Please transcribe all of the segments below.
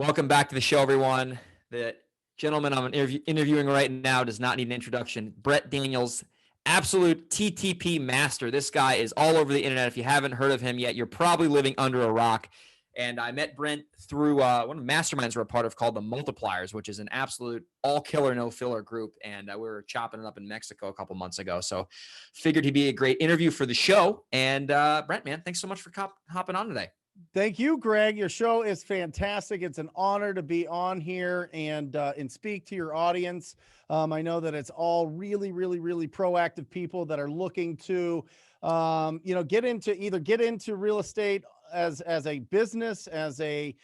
Welcome back to the show, everyone. The gentleman I'm interviewing right now does not need an introduction. Brent Daniels, absolute TTP master. This guy is all over the internet. If you haven't heard of him yet, you're probably living under a rock. And I met Brent through one of the masterminds we're a part of called the Multipliers, which is an absolute all killer, no filler group. And we were chopping it up in Mexico a couple months ago. So figured he'd be a great interview for the show. And Brent, man, thanks so much for hopping on today. Thank you, Greg. Your show is fantastic. It's an honor to be on here and speak to your audience. I know that it's all really, really, really proactive people that are looking to, get into real estate as a business, as a,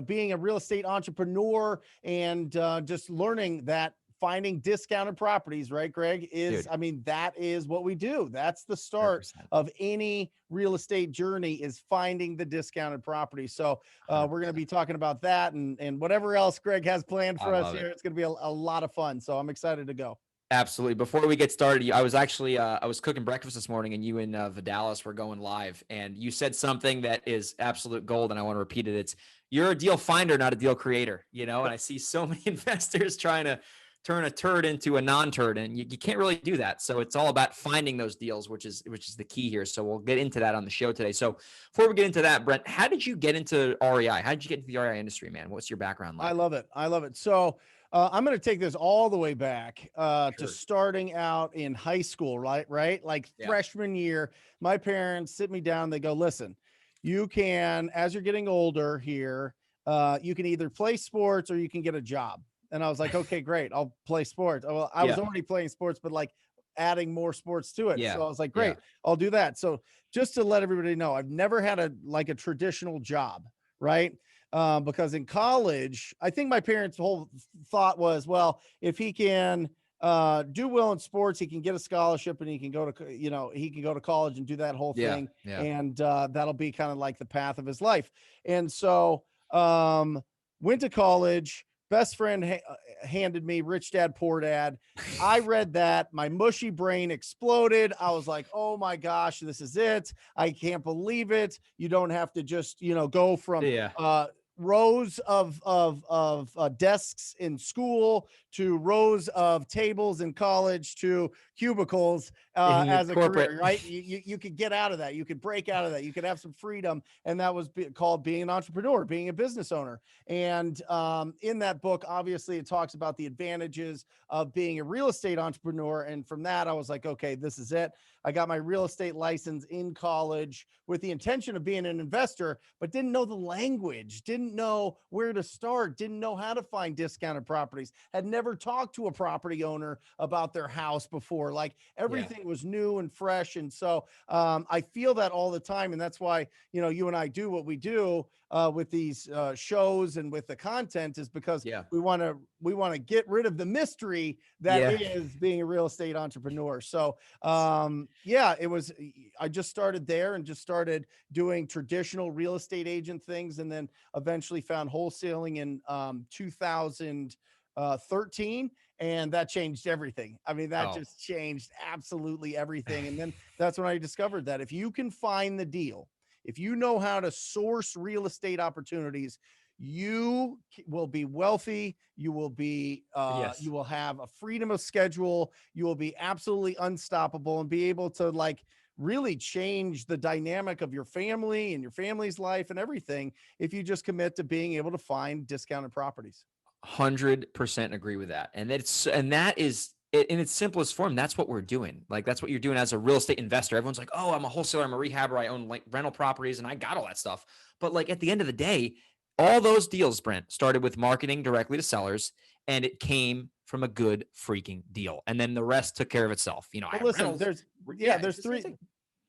being a real estate entrepreneur, and just learning that finding discounted properties, right, Greg, that is what we do. That's the start 100%. of any real estate journey, is finding the discounted property. So we're going to be talking about that and whatever else Greg has planned for us here. It's going to be a lot of fun. So I'm excited to go. Absolutely. Before we get started, I was actually I was cooking breakfast this morning, and you and Vidalis were going live, and you said something that is absolute gold, and I want to repeat it. It's, you're a deal finder, not a deal creator. And I see so many investors trying to turn a turd into a non-turd, and you can't really do that. So it's all about finding those deals, which is the key here. So we'll get into that on the show today. So before we get into that, Brent, how did you get into REI? How did you get into the REI industry, man? What's your background like? I love it. So I'm going to take this all the way back to starting out in high school, right? Like freshman year, my parents sit me down. They go, listen, you can, as you're getting older here, you can either play sports or you can get a job. And I was like, okay, great. I'll play sports. Well, I was already playing sports, but like adding more sports to it. So I was like, great, I'll do that. So just to let everybody know, I've never had a traditional job, right? Because in college, I think my parents' whole thought was, well, if he can do well in sports, he can get a scholarship and he can go to college and do that whole thing. And that'll be kind of like the path of his life. And so went to college. Best friend handed me Rich Dad, Poor Dad. I read that. My mushy brain exploded. I was like, oh my gosh, this is it. I can't believe it. You don't have to just, go from rows of desks in school to rows of tables in college to cubicles as a career, right? You could get out of that. You could break out of that. You could have some freedom. And that was called being an entrepreneur, being a business owner. And in that book, obviously, it talks about the advantages of being a real estate entrepreneur. And from that, I was like, okay, this is it. I got my real estate license in college with the intention of being an investor, but didn't know the language, didn't know where to start, didn't know how to find discounted properties, had never talked to a property owner about their house before. Like everything was new and fresh. And so I feel that all the time. And that's why, you and I do what we do with these shows and with the content, is because we want to get rid of the mystery that is being a real estate entrepreneur. So I just started there and just started doing traditional real estate agent things, and then eventually found wholesaling in 2013, and that changed everything. I mean, that just changed absolutely everything. And then that's when I discovered that if you can find the deal, if you know how to source real estate opportunities, you will be wealthy. You will be, you will have a freedom of schedule. You will be absolutely unstoppable and be able to really change the dynamic of your family and your family's life and everything, if you just commit to being able to find discounted properties. 100% agree with that. And that is in its simplest form. That's what we're doing. Like, that's what you're doing as a real estate investor. Everyone's like, oh, I'm a wholesaler, I'm a rehabber, I own rental properties, and I got all that stuff. But at the end of the day, all those deals, Brent, started with marketing directly to sellers, and it came from a good freaking deal. And then the rest took care of itself.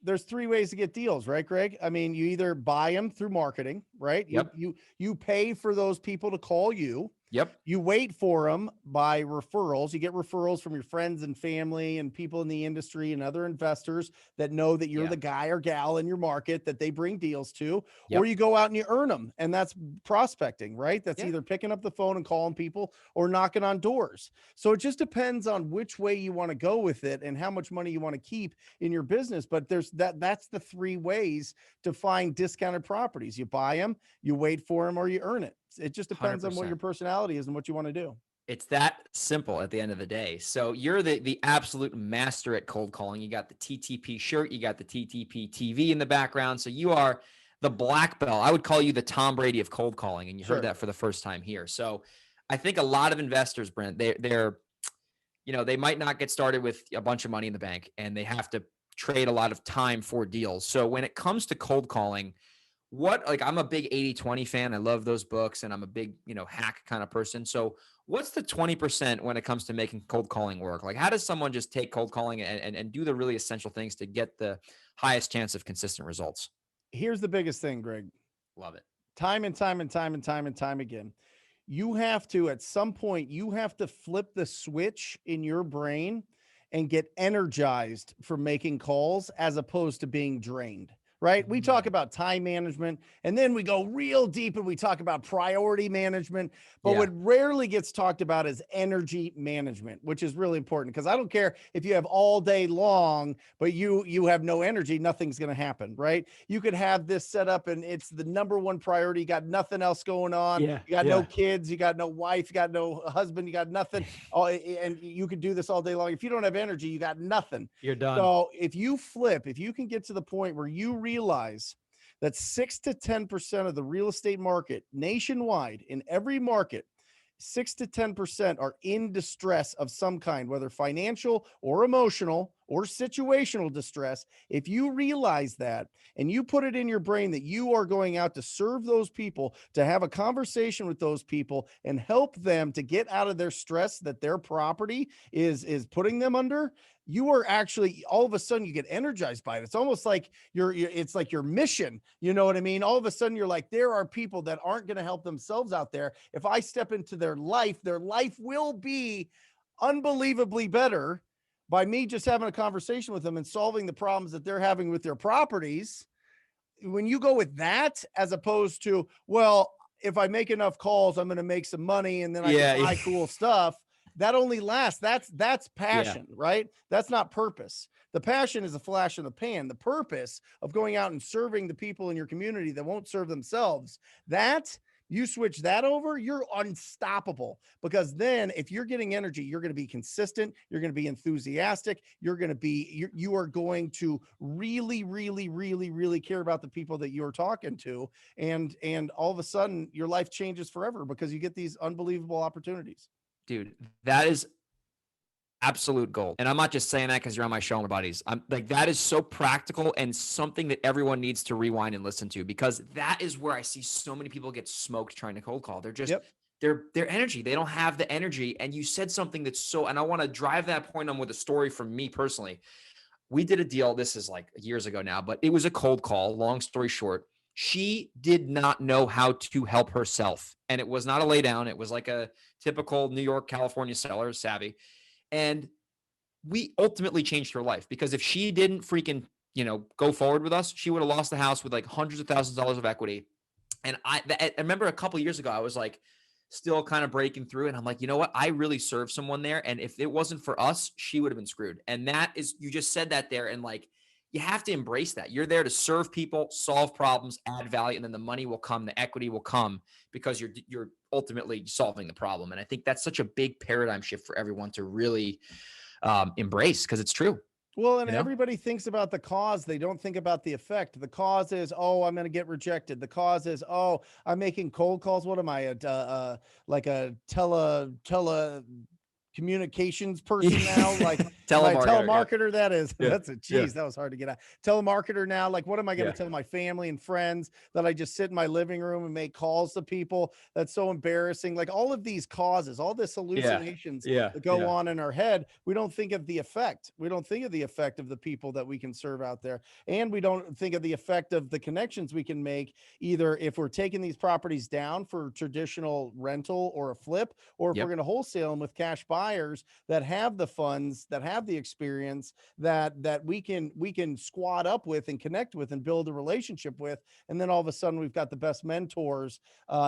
There's three ways to get deals, right, Greg? I mean, you either buy them through marketing, right? You pay for those people to call you. Yep. You wait for them by referrals. You get referrals from your friends and family and people in the industry and other investors that know that you're the guy or gal in your market that they bring deals to, or you go out and you earn them. And that's prospecting, right? That's either picking up the phone and calling people or knocking on doors. So it just depends on which way you want to go with it and how much money you want to keep in your business. But that's the three ways to find discounted properties. You buy them, you wait for them, or you earn it. It just depends on what 100%. your personality is and what you want to do. It's that simple at the end of the day. So you're the absolute master at cold calling. You got the TTP shirt, you got the TTP TV in the background. So you are the black belt. I would call you the Tom Brady of cold calling, and you heard Sure. that for the first time here. So I think a lot of investors, Brent, they're they might not get started with a bunch of money in the bank, and they have to trade a lot of time for deals. So when it comes to cold calling, I'm a big 80-20 fan. I love those books, and I'm a big, hack kind of person. So what's the 20% when it comes to making cold calling work? Like, how does someone just take cold calling and do the really essential things to get the highest chance of consistent results? Here's the biggest thing, Greg. Love it. Time and time and time and time and time again. You have to, at some point, you have to flip the switch in your brain and get energized for making calls as opposed to being drained. Right? We talk about time management, and then we go real deep and we talk about priority management. But what rarely gets talked about is energy management, which is really important, because I don't care if you have all day long, but you have no energy, nothing's going to happen, right? You could have this set up and it's the number one priority. You got nothing else going on. You got no kids, you got no wife, you got no husband, you got nothing. And you could do this all day long. If you don't have energy, you got nothing. You're done. So if you can get to the point where you realize that 6 to 10% of the real estate market nationwide, in every market, 6 to 10% are in distress of some kind, whether financial or emotional or situational distress. If you realize that and you put it in your brain that you are going out to serve those people, to have a conversation with those people and help them to get out of their stress that their property is putting them under, you are actually, all of a sudden you get energized by it. It's almost like it's like your mission. You know what I mean? All of a sudden you're like, there are people that aren't going to help themselves out there. If I step into their life will be unbelievably better by me just having a conversation with them and solving the problems that they're having with their properties. When you go with that, as opposed to, well, if I make enough calls, I'm going to make some money and then I can buy cool stuff. That only lasts. That's passion, right? That's not purpose. The passion is a flash in the pan. The purpose of going out and serving the people in your community that won't serve themselves, that you switch that over, you're unstoppable. Because then if you're getting energy, you're going to be consistent. You're going to be enthusiastic. You are going to really, really, really, really care about the people that you're talking to. And all of a sudden your life changes forever because you get these unbelievable opportunities. Dude, that is absolute gold. And I'm not just saying that because you're on my show, my buddies. I'm like, that is so practical and something that everyone needs to rewind and listen to, because that is where I see so many people get smoked trying to cold call. They're just, their energy. They don't have the energy. And you said something that's and I want to drive that point on with a story from me personally. We did a deal. This is like years ago now, but it was a cold call. Long story short, she did not know how to help herself. And it was not a lay down. It was like a typical New York, California seller, savvy. And we ultimately changed her life, because if she didn't freaking, go forward with us, she would have lost the house with like hundreds of thousands of dollars of equity. And I remember a couple of years ago, I was like still kind of breaking through, and I'm like, you know what? I really served someone there. And if it wasn't for us, she would have been screwed. And that is, you just said that there. And like, you have to embrace that. You're there to serve people, solve problems, add value, and then the money will come, the equity will come, because you're ultimately solving the problem. And I think that's such a big paradigm shift for everyone to really embrace, because it's true. Well, and everybody thinks about the cause. They don't think about the effect. The cause is, oh, I'm going to get rejected. The cause is, oh, I'm making cold calls. What am I, like a communications person now, like telemarketer. That is, that's a geez, that was hard to get out. Telemarketer now, like, what am I going to tell my family and friends that I just sit in my living room and make calls to people? That's so embarrassing. Like, all of these causes, all this hallucinations that go on in our head, we don't think of the effect. We don't think of the effect of the people that we can serve out there, and we don't think of the effect of the connections we can make, either if we're taking these properties down for traditional rental or a flip, or if we're going to wholesale them with cash buyers that have the funds, that have the experience, that we can squat up with and connect with and build a relationship with. And then all of a sudden we've got the best mentors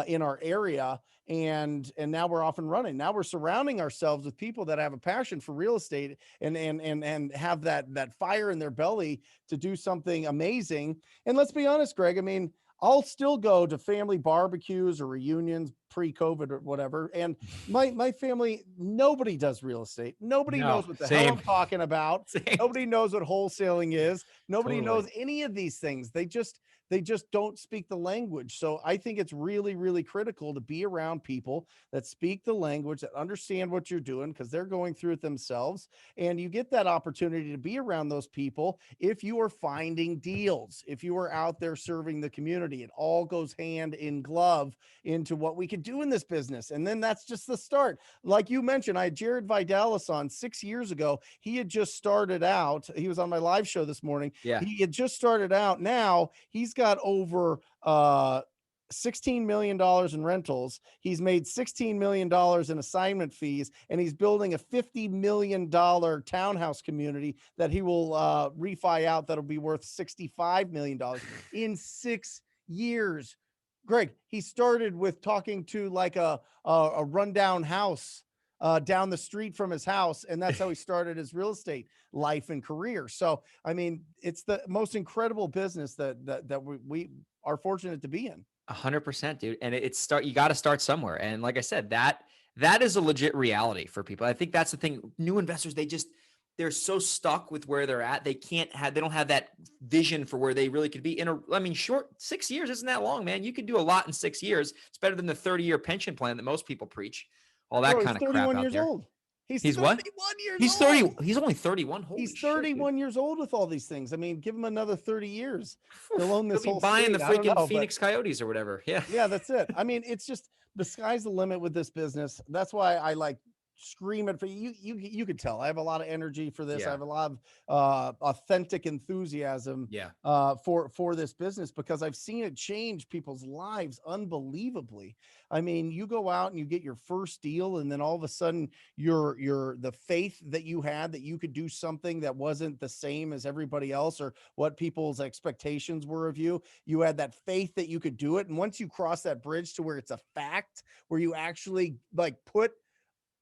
in our area. And now we're off and running. Now we're surrounding ourselves with people that have a passion for real estate and have that fire in their belly to do something amazing. And let's be honest, Greg, I mean, I'll still go to family barbecues or reunions pre-COVID or whatever. And my family, nobody does real estate. Nobody No, knows what the hell same. I'm talking about. Same. Nobody knows what wholesaling is. Nobody Totally. knows any of these things. They just don't speak the language. So I think it's really, really critical to be around people that speak the language, that understand what you're doing, because they're going through it themselves. And you get that opportunity to be around those people if you are finding deals, if you are out there serving the community. It all goes hand in glove into what we could do in this business. And then that's just the start. Like you mentioned, I had Jared Vidalis on 6 years ago. He had just started out. He was on my live show this morning. Yeah. He had just started out. Now he's got over $16 million in rentals. He's made $16 million in assignment fees, and he's building a $50 million townhouse community that he will refi out. That'll be worth $65 million in 6 years. Greg, he started with talking to like a rundown house down the street from his house. And that's how he started his real estate life and career. So, I mean, it's the most incredible business that we are fortunate to be in. 100%, dude. And you got to start somewhere. And like I said, that is a legit reality for people. I think that's the thing. New investors, they're so stuck with where they're at. They don't have that vision for where they really could be short 6 years isn't that long, man. You can do a lot in 6 years. It's better than the 30-year pension plan that most people preach. All that kind of crap out there. Old. He's 31 years he's old. 30. He's only 31. Holy He's 31 years old with all these things. I mean, give him another 30 years. He'll own this whole buying state. the freaking Phoenix Coyotes or whatever. Yeah. Yeah, that's it. I mean, it's just the sky's the limit with this business. That's why I like scream it for you. You could tell I have a lot of energy for this. Yeah. I have a lot of authentic enthusiasm for this business, because I've seen it change people's lives unbelievably. I mean, you go out and you get your first deal, and then all of a sudden the faith that you had that you could do something that wasn't the same as everybody else or what people's expectations were of you. You had that faith that you could do it. And once you cross that bridge to where it's a fact, where you actually like put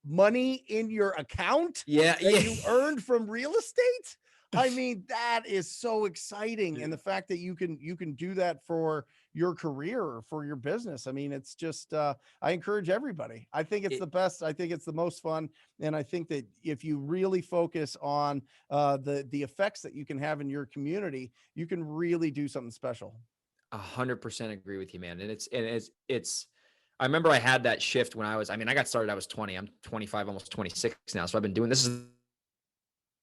money in your account that you earned from real estate, I mean, that is so exciting. And the fact that you can do that for your career or for your business, I mean, it's just I encourage everybody. I think it's the best. I think it's the most fun. And I think that if you really focus on the effects that you can have in your community, you can really do something special. 100% agree with you, man. And it's I remember I had that shift when I got started, I was 20. I'm 25, almost 26 now. So I've been doing this is the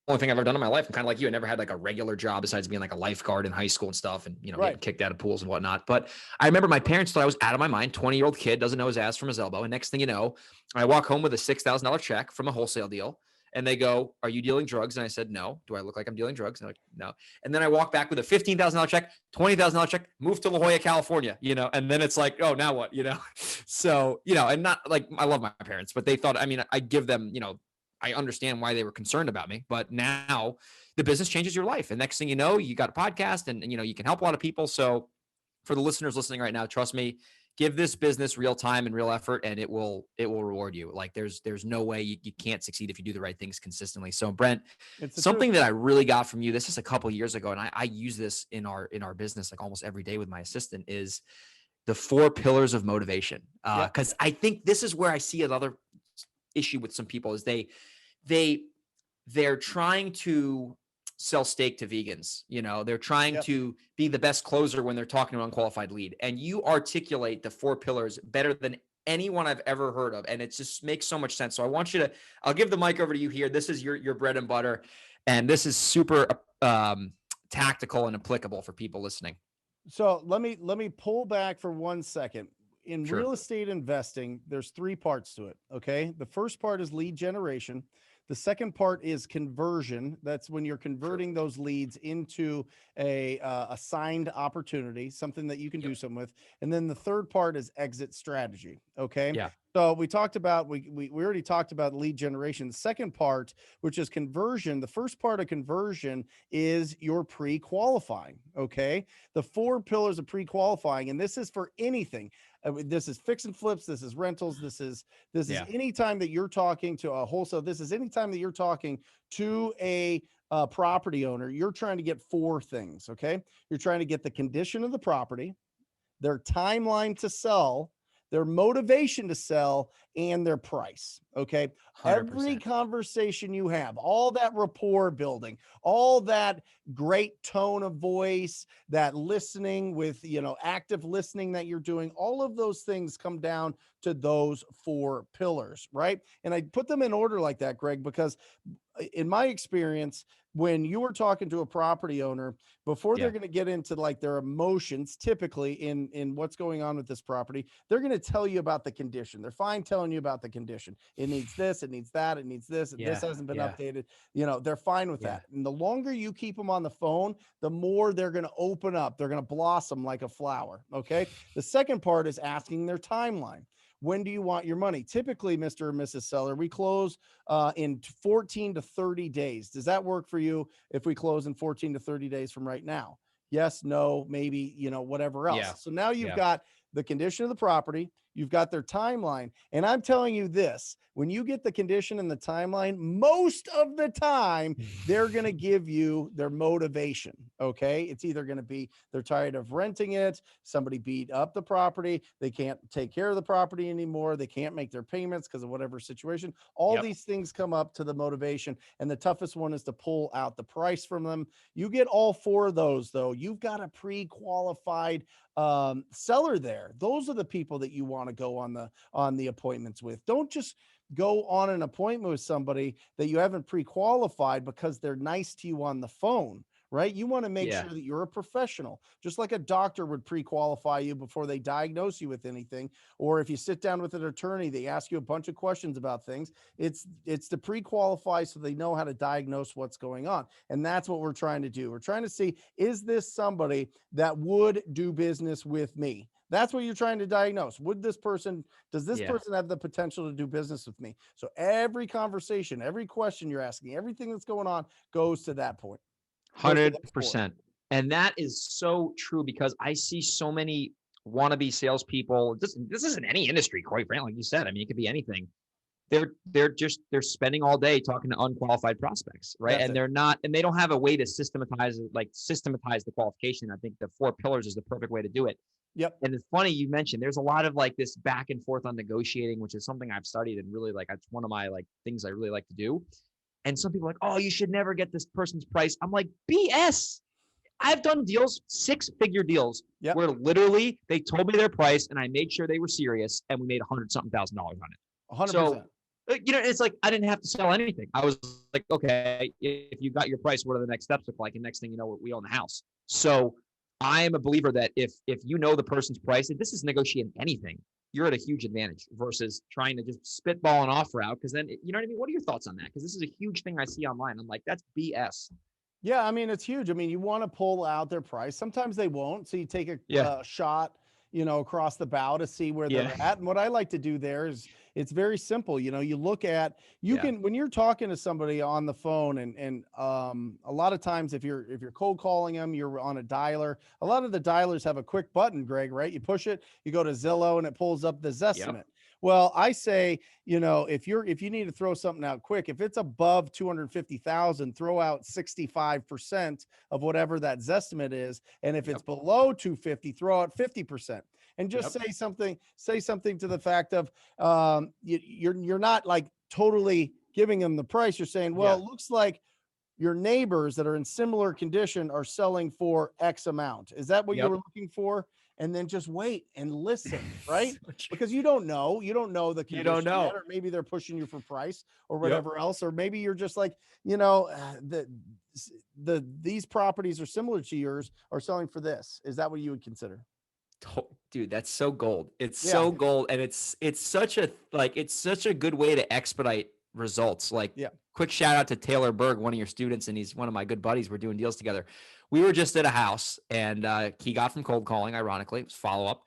only thing I've ever done in my life. I'm kind of like you. I never had like a regular job besides being like a lifeguard in high school and stuff and, getting kicked out of pools and whatnot. But I remember my parents thought I was out of my mind. 20-year-old kid doesn't know his ass from his elbow. And next thing you know, I walk home with a $6,000 check from a wholesale deal. And they go, "Are you dealing drugs?" And I said, "No." "Do I look like I'm dealing drugs?" And they're like, "No." And then I walk back with a $15,000 check, $20,000 check, move to La Jolla, California, and then it's like, oh, now what, So, and not like, I love my parents, but they thought, I give them, I understand why they were concerned about me, but now the business changes your life. And next thing you know, you got a podcast and you can help a lot of people. So for the listeners listening right now, trust me, give this business real time and real effort, and it will reward you. Like there's no way you can't succeed if you do the right things consistently. So Brent, something that I really got from you, this is a couple of years ago, and I use this in our business like almost every day with my assistant, is the 4 pillars of motivation. Because I think this is where I see another issue with some people is they're trying to sell steak to vegans. They're trying to be the best closer when they're talking to an unqualified lead. And you articulate the 4 pillars better than anyone I've ever heard of. And it just makes so much sense. So I'll give the mic over to you here. This is your bread and butter. And this is super tactical and applicable for people listening. So let me pull back for 1 second. In real estate investing, there's 3 parts to it. Okay. The first part is lead generation. The second part is conversion. That's when you're converting those leads into a assigned opportunity, something that you can do something with. And then the third part is exit strategy. Okay. Yeah. So we talked about, we already talked about lead generation. The second part, which is conversion. The first part of conversion is your pre-qualifying. Okay. The 4 pillars of pre-qualifying, and this is for anything. This is fix and flips. This is rentals. This is anytime that you're talking to a wholesale. This is anytime that you're talking to a property owner, you're trying to get 4 things. Okay. You're trying to get the condition of the property. their timeline to sell, their motivation to sell, and their price. Okay. 100%. Every conversation you have, all that rapport building, all that great tone of voice, that listening with, active listening that you're doing, all of those things come down to those 4 pillars, right? And I put them in order like that, Greg, because in my experience, when you are talking to a property owner, before they're going to get into like their emotions, typically in what's going on with this property, they're going to tell you about the condition. They're fine telling you about the condition. It needs this, it needs that, it needs this, and this hasn't been updated. They're fine with that. And the longer you keep them on the phone, the more they're going to open up. They're going to blossom like a flower. Okay. The second part is asking their timeline. When do you want your money? Typically, Mr. or Mrs. Seller, we close in 14 to 30 days. Does that work for you if we close in 14 to 30 days from right now? Yes, no, maybe, whatever else. Yeah. So now you've got the condition of the property, you've got their timeline. And I'm telling you this, when you get the condition and the timeline, most of the time, they're going to give you their motivation. Okay. It's either going to be they're tired of renting it, somebody beat up the property, they can't take care of the property anymore, they can't make their payments because of whatever situation. All these things come up to the motivation. And the toughest one is to pull out the price from them. You get all 4 of those, though. You've got a pre-qualified seller there. Those are the people that you want to go on the appointments with. Don't just go on an appointment with somebody that you haven't pre-qualified because they're nice to you on the phone, right? You want to make sure that you're a professional, just like a doctor would pre-qualify you before they diagnose you with anything. Or if you sit down with an attorney, they ask you a bunch of questions about things. It's to pre-qualify so they know how to diagnose what's going on. And that's what we're trying to do. We're trying to see, is this somebody that would do business with me? That's what you're trying to diagnose. Does this person have the potential to do business with me? So every conversation, every question you're asking, everything that's going on goes to that point. 100%. And that is so true because I see so many wannabe salespeople. This isn't any industry, quite frankly, like you said. I mean, it could be anything. They're spending all day talking to unqualified prospects, right? And they don't have a way to systematize the qualification. I think the 4 pillars is the perfect way to do it. Yep. And it's funny you mentioned there's a lot of like this back and forth on negotiating, which is something I've studied and really like. It's one of my like things I really like to do. And some people are like, oh, you should never get this person's price. I'm like, BS. I've done deals, 6-figure deals, where literally they told me their price and I made sure they were serious and we made $100-something thousand on it. 100%. So, it's like I didn't have to sell anything. I was like, okay, if you got your price, what are the next steps look like? And next thing you know, we own the house. So I am a believer that if you know the person's price, and this is negotiating anything, you're at a huge advantage versus trying to just spitball an offer out. Because then, you know what I mean? What are your thoughts on that? Because this is a huge thing I see online. I'm like, that's BS. Yeah, I mean, it's huge. I mean, you want to pull out their price. Sometimes they won't. So you take a shot, across the bow to see where they're at. And what I like to do there is it's very simple. You look at, can, when you're talking to somebody on the phone and a lot of times if you're cold calling them, you're on a dialer. A lot of the dialers have a quick button, Greg, right? You push it, you go to Zillow and it pulls up the Zestimate. Yep. Well, I say, if you need to throw something out quick, if it's above 250,000, throw out 65% of whatever that Zestimate is. And if it's below 250, throw out 50%. And just say something to the fact of, you're not like totally giving them the price. You're saying, well, it looks like your neighbors that are in similar condition are selling for X amount. Is that what you were looking for? And then just wait and listen, right? Because you don't know the condition. You don't know, or maybe they're pushing you for price or whatever else, or maybe you're just like, these properties are similar to yours are selling for this. Is that what you would consider? Dude, that's so gold. It's so gold, and it's such a good way to expedite results. Like, quick shout out to Taylor Berg, one of your students, and he's one of my good buddies. We're doing deals together. We were just at a house, and he got from cold calling. Ironically, it was follow up,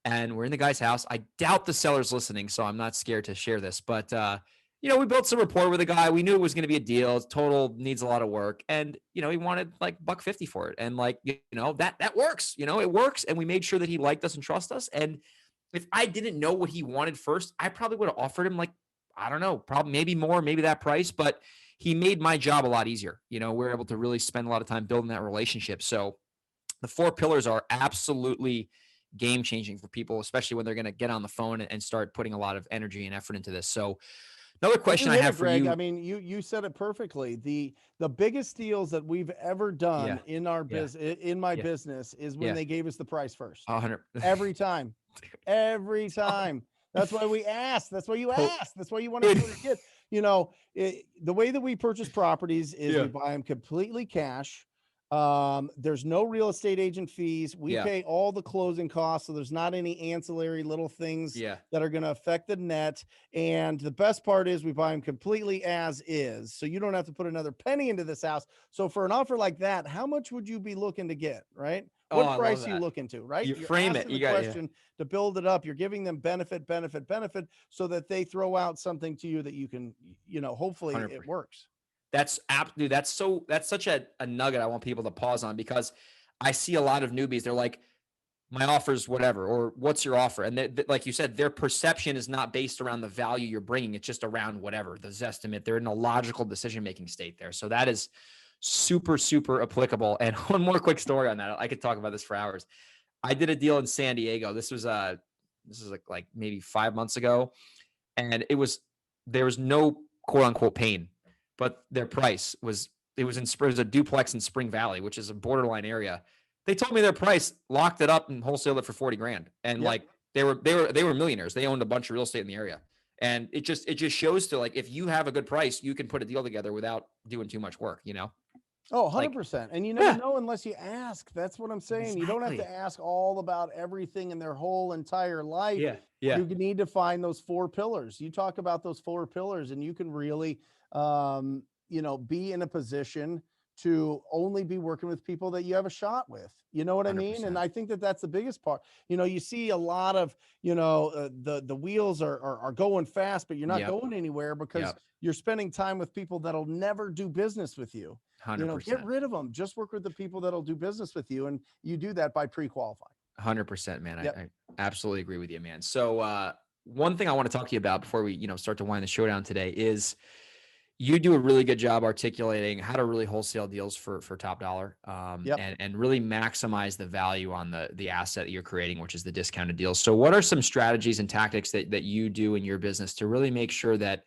and we're in the guy's house. I doubt the seller's listening, so I'm not scared to share this. But we built some rapport with the guy. We knew it was going to be a deal. Total needs a lot of work, and he wanted like $150 for it, and that works. It works, and we made sure that he liked us and trust us. And if I didn't know what he wanted first, I probably would have offered him like, I don't know, probably maybe more, maybe that price, but he made my job a lot easier. We're able to really spend a lot of time building that relationship. So the 4 pillars are absolutely game changing for people, especially when they're going to get on the phone and start putting a lot of energy and effort into this. So another question I have for Greg. you. I mean, you said it perfectly. The biggest deals that we've ever done in our business, in my business, is when they gave us the price first. 100 every time. That's why we asked. That's why you asked. That's why you want to get, the way that we purchase properties is we buy them completely cash. There's no real estate agent fees. We pay all the closing costs. So there's not any ancillary little things that are going to affect the net. And the best part is we buy them completely as is. So you don't have to put another penny into this house. So for an offer like that, how much would you be looking to get? Right. What price are you looking to, right? You frame it. You got question to build it up. You're giving them benefit, so that they throw out something to you that you can, hopefully 100%. It works. That's such a nugget I want people to pause on, because I see a lot of newbies. They're like, my offer's whatever, or what's your offer? And like you said, their perception is not based around the value you're bringing. It's just around whatever, the Zestimate. They're in a logical decision-making state there. So that is super, super applicable. And one more quick story on that. I could talk about this for hours. I did a deal in San Diego. This was like maybe 5 months ago. And there was no quote unquote pain, but their price was a duplex in Spring Valley, which is a borderline area. They told me their price, locked it up and wholesaled it for 40 grand. And like they were millionaires. They owned a bunch of real estate in the area. And it just shows to, like, if you have a good price, you can put a deal together without doing too much work, Oh, 100%. And you never know unless you ask. That's what I'm saying. Exactly. You don't have to ask all about everything in their whole entire life. You need to find those 4 pillars. You talk about those 4 pillars, and you can really, be in a position to only be working with people that you have a shot with. You know what 100%. I mean? And I think that that's the biggest part. You see a lot of, the wheels are going fast, but you're not going anywhere because you're spending time with people that'll never do business with you. 100%. Get rid of them. Just work with the people that'll do business with you. And you do that by pre-qualifying. 100%, man. I absolutely agree with you, man. So one thing I want to talk to you about before we, start to wind the show down today is you do a really good job articulating how to really wholesale deals for top dollar, and really maximize the value on the asset that you're creating, which is the discounted deals. So what are some strategies and tactics that you do in your business to really make sure that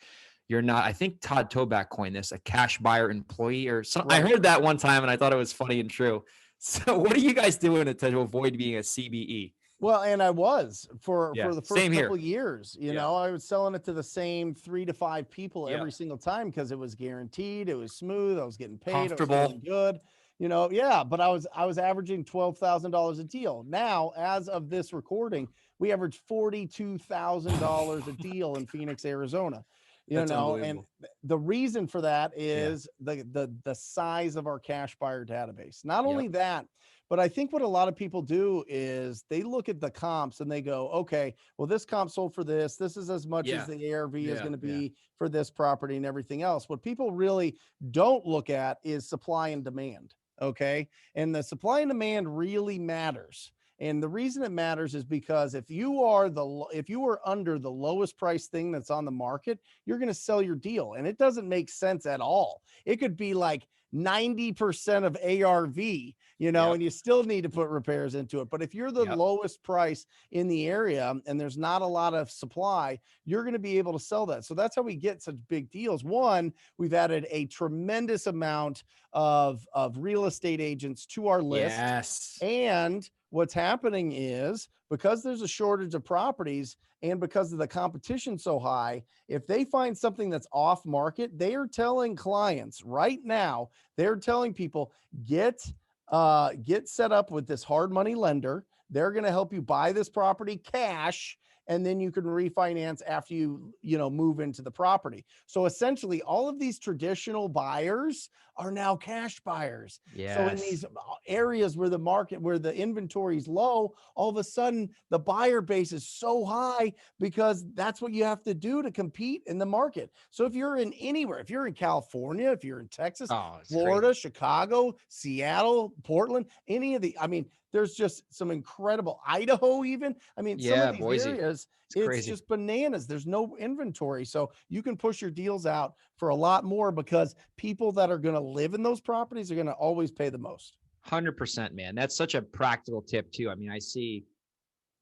you're not, I think Todd Toback coined this, a cash buyer employee or something. Right. I heard that one time and I thought it was funny and true. So what are you guys doing to avoid being a CBE? Well, and I was for the first couple of years, I was selling it to the same 3 to 5 people every single time because it was guaranteed. It was smooth. I was getting paid. Comfortable. I was feeling good, but I was averaging $12,000 a deal. Now, as of this recording, we average $42,000 a deal in Phoenix, Arizona. And the reason for that is the size of our cash buyer database. Not only that, but I think what a lot of people do is they look at the comps and they go, okay, well, this comp sold for this. This is as much as the ARV is going to be for this property and everything else. What people really don't look at is supply and demand. Okay. And the supply and demand really matters. And the reason it matters is because if you are under the lowest price thing that's on the market, you're going to sell your deal. And it doesn't make sense at all. It could be like 90% of ARV, and you still need to put repairs into it. But if you're the lowest price in the area and there's not a lot of supply, you're going to be able to sell that. So that's how we get such big deals. One, we've added a tremendous amount of real estate agents to our list. Yes. And what's happening is because there's a shortage of properties and because of the competition so high, if they find something that's off market, they are telling clients right now, they're telling people, get set up with this hard money lender. They're going to help you buy this property cash, and then you can refinance after you move into the property. So essentially all of these traditional buyers are now cash buyers. Yes. So in these areas where the inventory is low, all of a sudden the buyer base is so high because that's what you have to do to compete in the market. So if you're in anywhere, if you're in California, if you're in Texas, Florida, crazy. Chicago, Seattle, Portland, there's just some incredible Idaho even. Some of these Boise. areas, it's just bananas. There's no inventory. So you can push your deals out for a lot more because people that are going to live in those properties are going to always pay the most. 100%, man. That's such a practical tip too. I see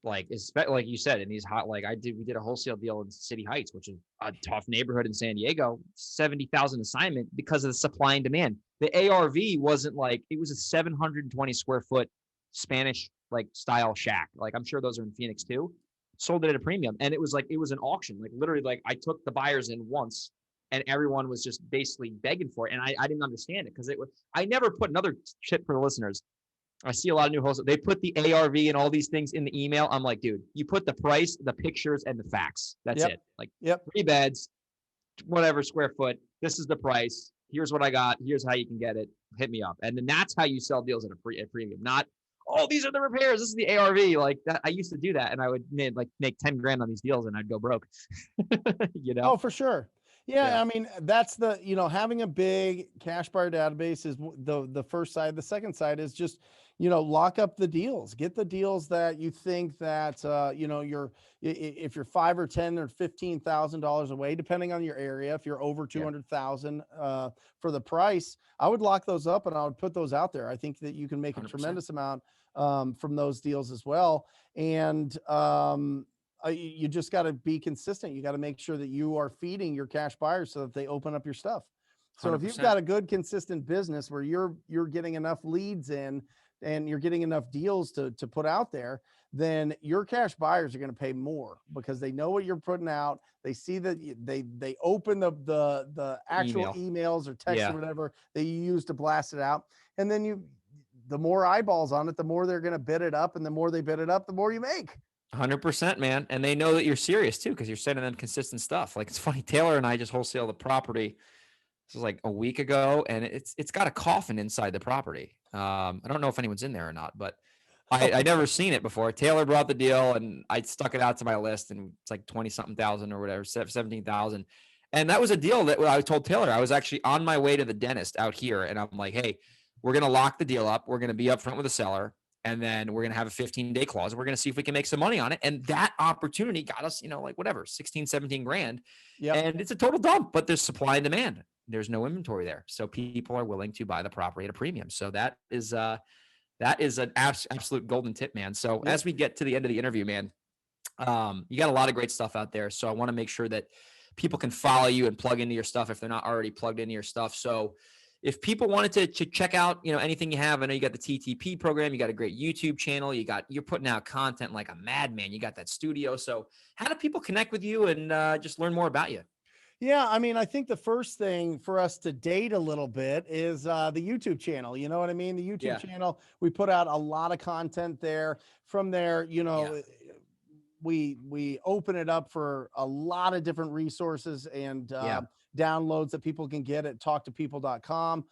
like you said, in these hot, like we did a wholesale deal in City Heights, which is a tough neighborhood in San Diego, 70,000 assignment because of the supply and demand. The ARV wasn't like, it was a 720 square foot Spanish like style shack. Like I'm sure those are in Phoenix too. Sold it at a premium. And it was an auction. Like literally, like I took the buyers in once and everyone was just basically begging for it. And I didn't understand it because I never put another tip for the listeners. I see a lot of new wholesale. They put the ARV and all these things in the email. I'm like, dude, you put the price, the pictures, and the facts. That's it. Like 3 beds, whatever square foot. This is the price. Here's what I got. Here's how you can get it. Hit me up. And then that's how you sell deals at a premium. Not, oh, these are the repairs. This is the ARV. Like that. I used to do that, and I would make 10 grand on these deals, and I'd go broke. Oh, for sure. Yeah, I mean, that's having a big cash buyer database is the first side. The second side is just, lock up the deals, get the deals that you think that, if you're $5,000 or $10,000 or $15,000 away, depending on your area, if you're over 200,000 for the price, I would lock those up and I would put those out there. I think that you can make 100%. A tremendous amount from those deals as well. And, you just got to be consistent. You got to make sure that you are feeding your cash buyers so that they open up your stuff. So 100%. If you've got a good, consistent business where you're getting enough leads in and you're getting enough deals to put out there, then your cash buyers are going to pay more because they know what you're putting out. They see that they open the actual emails or text or whatever that you use to blast it out. And then the more eyeballs on it, the more they're going to bid it up, and the more they bid it up, the more you make. 100%, man. And they know that you're serious too, because you're sending them consistent stuff. Like it's funny, Taylor and I just wholesale the property. This was like a week ago, and it's got a coffin inside the property. I don't know if anyone's in there or not, but I never seen it before. Taylor brought the deal, and I stuck it out to my list, and it's like 20-something thousand or whatever, 17,000. And that was a deal that I told Taylor. I was actually on my way to the dentist out here, and I'm like, hey, we're gonna lock the deal up. We're gonna be upfront with the seller. And then we're going to have a 15-day clause. We're going to see if we can make some money on it. And that opportunity got us, 16, 17 grand. And it's a total dump, but there's supply and demand. There's no inventory there. So people are willing to buy the property at a premium. So that is an absolute golden tip, man. So as we get to the end of the interview, man, you got a lot of great stuff out there. So I want to make sure that people can follow you and plug into your stuff if they're not already plugged into your stuff. So if people wanted to check out, anything you have, I know you got the TTP program, you got a great YouTube channel, you're putting out content like a madman, you got that studio. So how do people connect with you and just learn more about you? Yeah, I mean, I think the first thing for us to date a little bit is the YouTube channel. You know what I mean? The YouTube channel, we put out a lot of content there. From there, we open it up for a lot of different resources and downloads that people can get at talktopeople.com.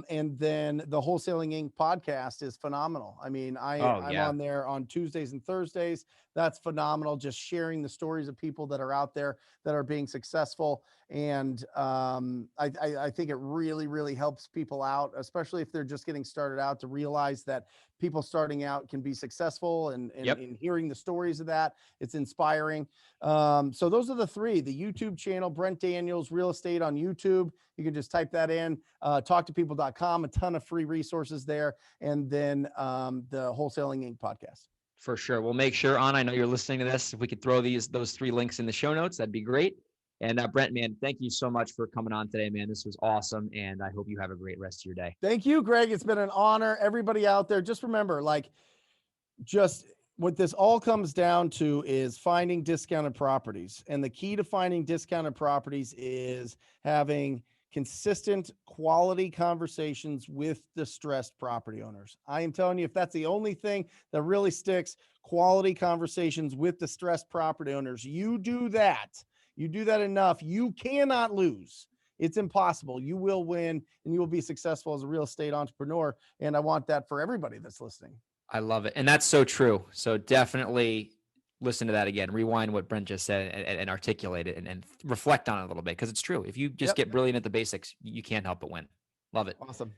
And then the Wholesaling Inc. podcast is phenomenal. I mean, I'm on there on Tuesdays and Thursdays. That's phenomenal. Just sharing the stories of people that are out there that are being successful. And I think it really, really helps people out, especially if they're just getting started out, to realize that people starting out can be successful, and hearing the stories of that, it's inspiring. So those are the three: the YouTube channel, Brent Daniels Real Estate on YouTube. You can just type that in, talktopeople.com, a ton of free resources there. And then the Wholesaling Inc. podcast. For sure. We'll make sure, I know you're listening to this. If we could throw those 3 links in the show notes, that'd be great. And Brent, man, thank you so much for coming on today, man. This was awesome. And I hope you have a great rest of your day. Thank you, Greg. It's been an honor. Everybody out there, just remember, just what this all comes down to is finding discounted properties. And the key to finding discounted properties is having consistent quality conversations with distressed property owners. I am telling you, if that's the only thing that really sticks, quality conversations with distressed property owners, you do that enough, you cannot lose. It's impossible. You will win, and you will be successful as a real estate entrepreneur. And I want that for everybody that's listening. I love it. And that's so true. So definitely listen to that again, rewind what Brent just said, and articulate it and reflect on it a little bit, because it's true. If you just get brilliant at the basics, you can't help but win. Love it. Awesome.